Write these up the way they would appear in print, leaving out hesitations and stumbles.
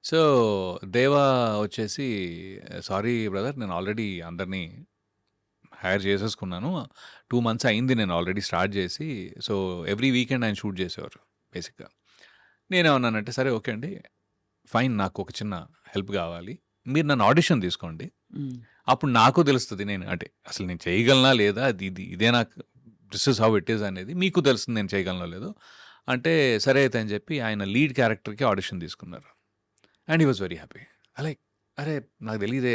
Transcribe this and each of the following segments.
So, దేవా వచ్చేసి sorry brother నేను ఆల్రెడీ అందరిని హైర్ చేసేసుకున్నాను. 2 మంత్స్ అయింది నేను ఆల్రెడీ స్టార్ట్ చేసి. సో, ఎవ్రీ వీకెండ్ ఆయన షూట్ చేసేవారు బేసిక్‌గా. నేనేమన్నానంటే, సరే ఓకే అండి. ఫైన్ నాకు ఒక చిన్న హెల్ప్ కావాలి. మీరు నన్ను ఆడిషన్ తీసుకోండి. హ్మ్. అప్పుడు నాకు తెలుస్తది నేను అంటే అసలు నేను చేయగలనా లేదా? ఇదే నాకు this is how it is అనేది మీకు తెలుస్తుంది నేను చేయగలనో లేదో. అంటే సరే అయితే అని చెప్పి ఆయన లీడ్ క్యారెక్టర్‌కి ఆడిషన్ తీసుకున్నారు. And he was very happy. Like అరే! నాకు తెలీదే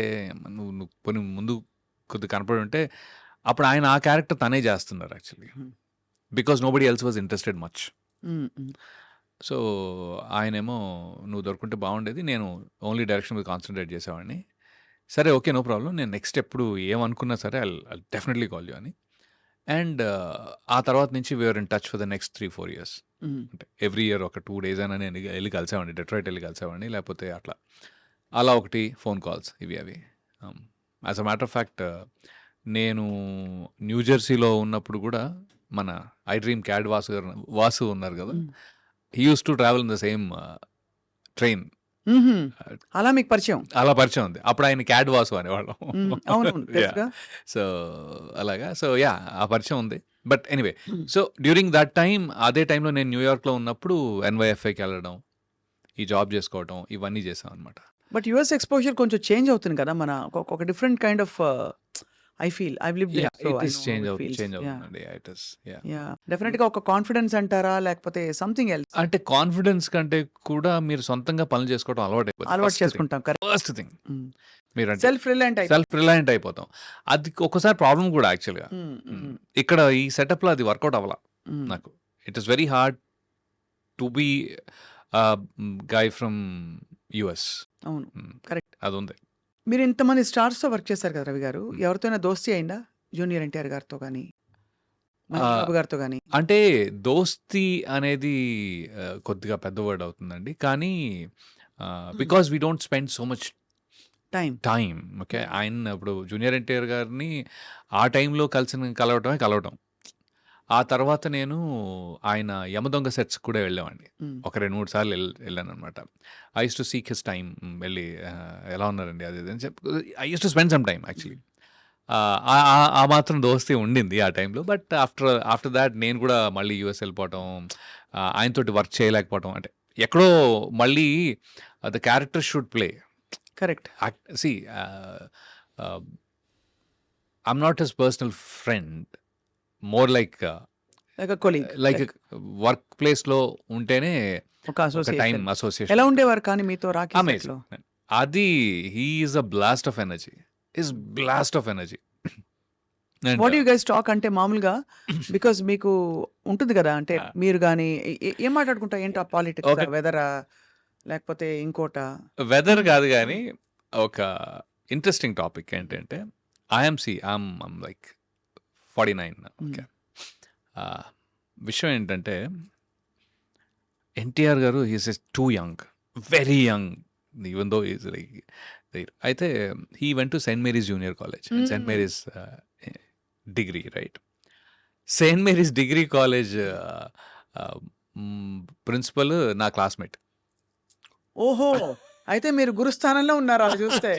నువ్వు నువ్వు పోనీ ముందు కొద్దిగా కనపడి ఉంటే అప్పుడు ఆయన ఆ క్యారెక్టర్ తనే చేస్తున్నారు యాక్చువల్లీ. హ్మ్. Because nobody else was interested much. హ్మ్. హ్మ్. సో, ఆయనేమో నువ్వు దొరుకుంటే బాగుండేది. నేను ఓన్లీ డైరెక్షన్ మీద కాన్సంట్రేట్ చేసేవాడిని. సరే ఓకే. No problem. నేను నెక్స్ట్ ఎప్పుడు ఏమనుకున్నా సరే ఐల్ డెఫినెట్‌లీ కాల్ యూ అని. అండ్ ఆ తర్వాత నుంచి we are in touch for the next 3, 4 years. Hmm. అంటే ఎవ్రీ ఇయర్ ఒక 2 డేస్ అయినా నేను ఎళ్లి కలిసేవాడిని. డెట్రాయిట్ ఎళ్లి కలిసేవాడిని. లేకపోతే అట్లా. అలా ఒకటి ఫోన్ కాల్స్ ఇవి అవి. As a matter of fact నేను న్యూ జెర్సీలో ఉన్నప్పుడు గూడా మన 'ఐ డ్రీమ్' క్యాడ్ వాసు ఉన్నారు గదా! Hmm. He used to travel in the same train. హుహు. అలా మీకు పరిచయం. అలా పరిచయం ఉంది. అప్పుడు ఆయన క్యాడ్ వాసు అనేవాళ్ళం. అవునవును. యాహ్! తెలుసుగా. సో, అలాగా. So, yeah! ఆ పరిచయం ఉంది. బట్ ఎనీవే హ్మ్. సో, డ్యూరింగ్ దట్ టైమ్ అదే టైంలో నేను న్యూయార్క్‌లో ఉన్నప్పుడు ఎన్‌వైఎఫ్ఐకెళ్ళడం, ఈ జాబ్ జేసుకోవటం ఇవన్నీ చేశామనమాట. బట్ యూఎస్ ఎక్స్‌పోజర్ కొంచెం చేంజ్ అవుతుంది కదా! మన ఒక different kind of I feel I've lived there yeah! So it I is know how it feels. Change yeah! అవుతుందండి. It is yeah! Yeah! Hmm. డెఫినిట్‌గా ఒక కాన్ఫిడెన్స్ అంటారా? లేకపోతే సంథింగ్ ఎల్స్ అంటే కాన్ఫిడెన్స్ కంటే కూడా మీరు సొంతంగా పనులు చేసుకోవడం అలవాటైపోద్ది. అలవాటు చేసుకుంటాం. కరెక్ట్. ఫస్ట్ థింగ్ హ్మ్. మీరంటే సెల్ఫ్ రిలయంట్ సెల్ఫ్ అయిపోతాం. రిలయంట్ అయిపోతాం. అది ఒక్కోసారి ప్రాబ్లమ్ గూడా యాక్చువల్‌గా. హ్మ్. హ్మ్. హ్మ్. ఇక్కడ ఈ సెటప్‌లో అది వర్కౌట్ అవ్వల హ్మ్. నాకు. It is very hard to be guy from US. అవును. హ్మ్. కరెక్ట్. అదుంది. మీరు ఇంతమంది స్టార్స్‌తో వర్క్ చేశారు కదా! రవి గారు. హ్మ్. ఎవరితోనైనా దోస్తీ అయిందా? జూనియర్ ఎన్టీఆర్ గారితో గాని, మహేష్ ఆహ్, బాబు గారితో గాని? అంటే దోస్తీ అనేది కొద్దిగా పెద్ద వర్డ్ అవుతుందండి. కానీ because we don't spend so much time. Time. Okay. Hmm. ఆయన ఇప్పుడు జూనియర్ ఎన్టీఆర్ గారిని ఆ టైంలో కలవటమే కలవటం. ఆ తర్వాత నేను ఆయన 'యమదొంగ' సెట్స్‌కి కూడా వెళ్ళేవాడిని. హ్మ్. ఒక 2, 3 సార్లు ఎళ్ళాననమాట. I used to seek his time వెళ్ళి ఎలా ఉన్నారండి అది ఇది అని చెప్పి I used to spend some time hmm. Actually. ఆ మాత్రం దోస్తీ ఉండింది ఆ టైంలో. బట్ ఆఫ్టర్ థాట్ నేను కూడా మళ్ళీ యూఎస్ వెళ్ళిపోవటం, ఆయనతోటి వర్క్ చేయలేకపోవటం అంటే ఎక్కడో మళ్ళీ the character should play. Correct. See ah, I'm not his personal friend. More like like a colleague. Like like work ప్లేస్‌లో ఉంటేనే ఒక ఒక అసోసియేట్ టైమ్ టైప్. అసోసియేషన్ ఎలా ఉంటది. ఉండేవారు కానీ మీతో 'రాకీ' సెట్‌లో? అమేజింగ్. అది he is a blast of energy. Hmm. Blast of energy. And what do you guys talk అంటే మామూలుగా బికాజ్ మీకు ఉంటుంది కదా! అంటే మీరు గాని ఏం మాట్లాడుకుంటారు? ఏంటా పాలిటిక్సా? ఒక వెదరా? లేకపోతే ఇంకోటా? వెదర్ కాదు గానీ, ఒక ఇంట్రెస్టింగ్ టాపిక్ ఏంటంటే, I'm like 49 hmm. Okay. Ah, విషయం ఏంటంటే, ఎన్టీఆర్ గారు he is too young. Very young. Even though is like అయితే he went to Saint Mary's junior college and Saint hmm. Mary's degree right. Saint Mary's degree college ah, principal నా క్లాస్‌మేట్. ఓహో! అయితే మీరు గురుస్థానంలో ఉన్నారు అలా చూస్తే.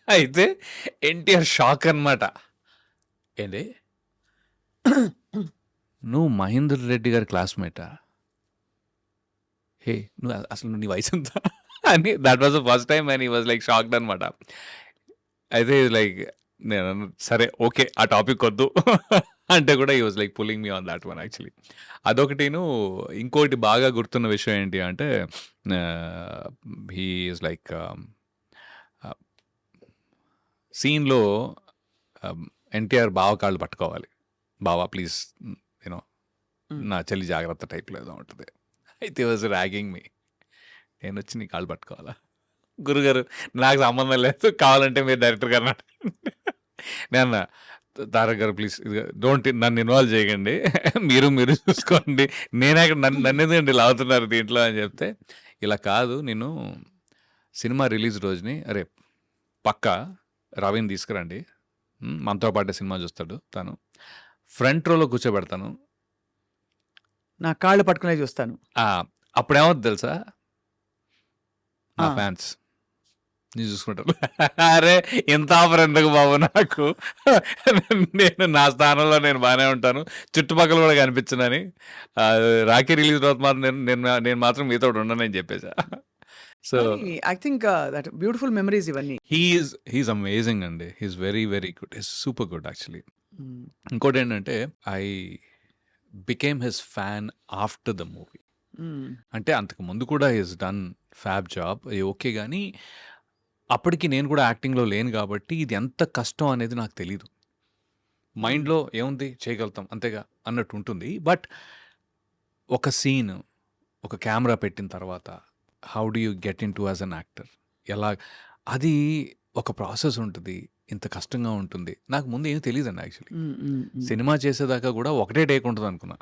అయితే ఎన్టీఆర్ షాక్ అన్నమాట. ఏంది? నువ్వు మహేందర్ రెడ్డి గారి క్లాస్‌మేటా? హే! అసలు నీ వయసెంత? అని that was the first time and he was like shocked అన్నమాట. అయితే లైక్ నేనన్నా సరే ఓకే. ఆ టాపిక్ వద్దు. అంటే కూడా he was like pulling me on thought one actually. అదొకటిను ఇంకోటి బాగా గుర్తున్న విషయం ఏంటి అంటే ఆహ్, హి ఈస్ లైక్ ఆహ్, సీన్‌లో ఆహ్, ఎన్టీఆర్ బావ కాళ్ళు పట్టుకోవాలి. బావ ప్లీజ్ యూ నో హ్మ్. నా చెల్లి జాగ్రత్త టైప్‌లో ఏదో ఉంటది. అయితే హి వాస్ ర్యాగింగ్ మీ. నేనొచ్చి నీ కాళ్ళు పట్టుకోవాలా? గురుగారు నాకు సంబంధం లేదు. కావాలంటే మీరు డైరెక్టర్ గారిని అడగండి. నేనన్నా తారక్ గారు ప్లీజ్ డోంట్ నన్ను ఇన్వాల్వ్ చేయకండి. మీరు చూసుకోండి. నేనెక్కడ నన్నెందుకండి లాగుతున్నారు దీంట్లో అని చెప్తే, ఇలా కాదు నేను సినిమా రిలీజ్ రోజుని అరే పక్కా రవిని తీసుకురండి. మనతో పాటే సినిమా చూస్తాడు తను. ఫ్రంట్ రోలో కూర్చోబెడతాను. నా కాళ్ళు పట్టుకునే చూస్తాను. ఆ! అప్పుడేమవుద్ది తెలుసా? నా ఆ! ఫ్యాన్స్. నేను చూసుకుంటాను. అరే! ఇంత ఆఫర్ ఎందుకు బాబు నాకు? నేను నా స్థానంలో నేను బానే ఉంటాను. చుట్టుపక్కల కూడా కనిపించనని. రాఖీ రిలీజ్ తర్వాత మాత్రం నేను మాత్రం మీతోటి ఉండనని చెప్పేసా. సో కానీ I think that beautiful memories ఇవన్నీ. హీఈస్ అమేజింగ్ అండి. He's very very good. He's super good actually. Hmm. ఇంకోటేంటంటే I became his fan after the movie. Hmm. అంటే అంతకు ముందు కూడా he's done fab job okay, కానీ అప్పటికి నేను కూడా యాక్టింగ్లో లేను కాబట్టి ఇది ఎంత కష్టం అనేది నాకు తెలీదు. మైండ్లో ఏముంది చేయగలుగుతాం అంతేగా అన్నట్టు ఉంటుంది. బట్ ఒక సీన్ ఒక కెమెరా పెట్టిన తర్వాత how do you get in to as an actor, ఎలా అది ఒక ప్రాసెస్ ఉంటుంది, ఇంత కష్టంగా ఉంటుంది. నాకు ముందు ఏం తెలియదండి యాక్చువల్లీ. హ్మ్. హ్మ్. హ్మ్. సినిమా చేసేదాకా కూడా ఒకటే టేక్ ఉంటుంది అనుకున్నా.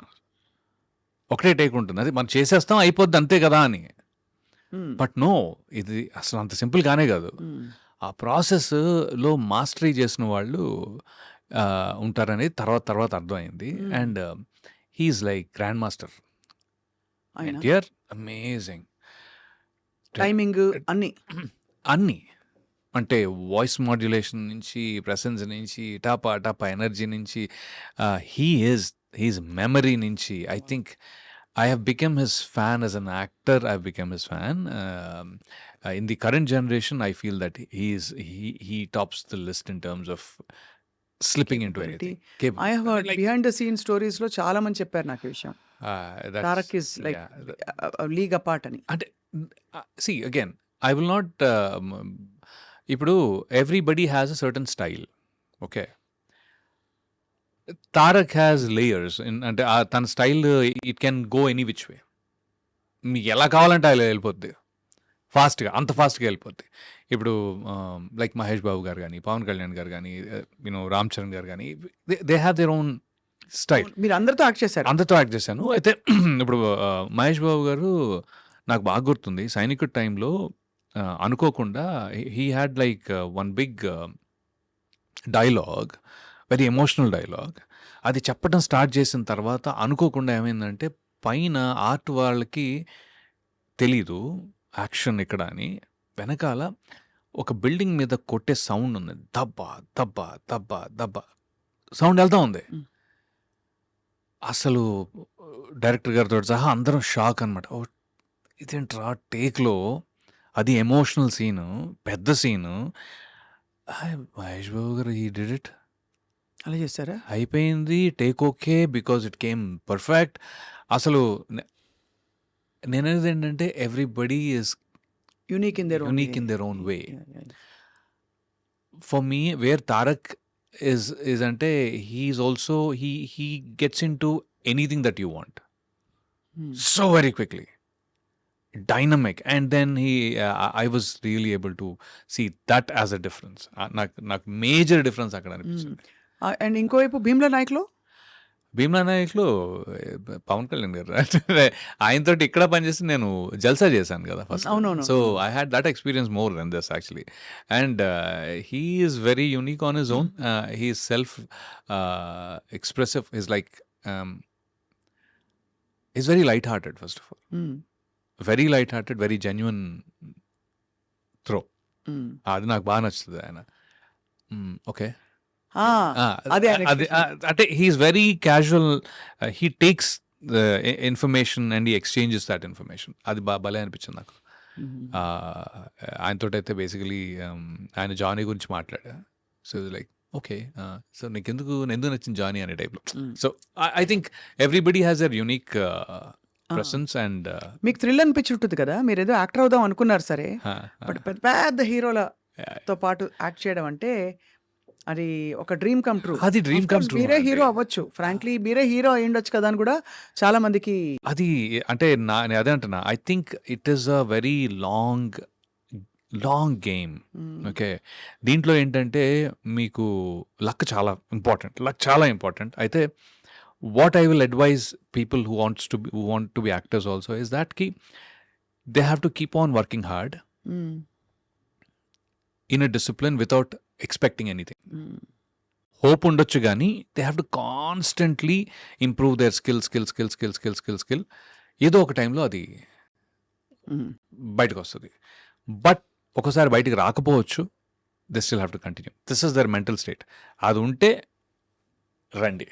ఒకటే టేక్ ఉంటుంది, అది మనం చేసేస్తాం అయిపోద్ది అంతే కదా అని. హ్మ్. బట్ నో, ఇది అసలు అంత సింపుల్ గానే కాదు. హ్మ్. ఆ ప్రాసెస్లో మాస్టరీ చేసిన వాళ్ళు ఉంటారనేది తర్వాత తర్వాత అర్థమైంది. Hmm. And he's like grand master. ఆయన ఎన్టీఆర్ అమేజింగ్. టైమింగ్ అన్నీ. అన్నీ అంటే వాయిస్ మాడ్యులేషన్ నుంచి, ప్రెసెన్స్ నుంచి, టాపా టాపా ఎనర్జీ నుంచి, హీఈస్ మెమరీ నుంచి. I think I have become his fan as an actor. I've become his fan. In the current generation, I feel that he tops the list in terms of slipping into కేపబిలిటీ. anything. Capable. I have heard Like behind the scene స్టోరీస్‌లో చాలా మంది చెప్పారు నాకు ఈ విషయం. that's Tarak is like yeah. League apart అని. అంటే see again, I will not. ఇప్పుడు everybody has a certain style. Okay. Tarak has layers. అంటే తన style it can go any which way. మీకు ఎలా కావాలంటే అలా వెళ్ళిపోద్ది ఫాస్ట్గా, అంత ఫాస్ట్గా వెళ్ళిపోద్ది. ఇప్పుడు లైక్ మహేష్ బాబు గారు కానీ, పవన్ కళ్యాణ్ గారు కానీ, రామ్ చరణ్ గారు కానీ, they have their own style. మీరు అందరితో యాక్ట్ చేశారు. అందరితో యాక్ట్ చేశాను. అయితే ఇప్పుడు మహేష్ బాబు గారు నాకు బాగా గుర్తుంది, సైనికుడి టైంలో అనుకోకుండా he had like one big dialogue, very emotional dialogue. అది చెప్పడం స్టార్ట్ చేసిన తర్వాత అనుకోకుండా ఏమైందంటే పైన ఆర్ట్ వాళ్ళకి తెలీదు యాక్షన్ ఇక్కడ అని, వెనకాల ఒక బిల్డింగ్ మీద కొట్టే సౌండ్ ఉంది, దబ్బా దబ్బా దబ్బా దబ్బా సౌండ్ వెళ్తా ఉంది. అసలు డైరెక్టర్ గారితో సహా అందరం షాక్ అనమాట. ఓ ఇదేంట్రా టేక్లో, అది ఎమోషనల్ సీను, పెద్ద scene, Mahesh Babu garu he did it, అలా చేశారా? అయిపోయింది take okay because it came perfect. అసలు నేనేది ఏంటంటే everybody is unique in their own unique in their own way. For me where Tarak is అంటే he's also he gets into anything that you want so very quickly, dynamic, and then I was really able to see that as a difference. నాకు major difference అక్కడ అనిపించింది. And ఇంకోవైపు భీమ్లా నాయక్లో భీమ్లా నాయక్లో పవన్ కళ్యాణ్ గారు ఆయనతో ఇక్కడ పనిచేసి నేను జల్సా చేశాను కదా ఫస్ట్. అవునవును. So I had that experience more than this actually. And he is very unique on his own. He is self expressive. Is like is very light hearted first of all. Very light hearted, very genuine through. అది నాకు బాగా నచ్చుతుంది ఆయన. Okay, అదే అంటే he's very casual. He takes the information and he exchanges that information. అది భలే అనిపించింది నాకు. ఆయనతో అయితే బేసికలీ ఆయన జానీ గురించి మాట్లాడా. సో లైక్ ఓకే, సో నీకెందుకు నచ్చింది జానీ అనే టైప్లో. So I think everybody has their unique presence. And మీకు థ్రిల్ అనిపించి ఉంటుంది కదా, మీరు ఏదో యాక్టర్ అవుదాం అనుకున్నారు సరే, బట్ పెద్ద పెద్ద హీరోలతో పాటు యాక్ట్ చేయడం అంటే అది ఒక డ్రీమ్ కమ్ ట్రూ. అది డ్రీమ్ కమ్ ట్రూ. మీరే హీరో అవ్వచ్చు, ఫ్రాంక్లీ మీరే హీరో అయ్యుండొచ్చు కదా అని కూడా చాలా మందికి. అది అంటే నేను అదే అంటున్నా, I think it is a very long game. Okay, దీంట్లో ఏంటంటే మీకు లక్ చాలా ఇంపార్టెంట్. అయితే what I will advise people who want to be actors also is that they have to keep on working hard in a discipline without expecting anything. Hope ఉండొచ్చు కానీ they have to constantly improve their skill. ఏదో ఒక టైంలో అది బయటకు వస్తుంది. But ఒకసారి బయటికి రాకపోవచ్చు. They still have to continue. This is their mental state. అది ఉంటే రండి.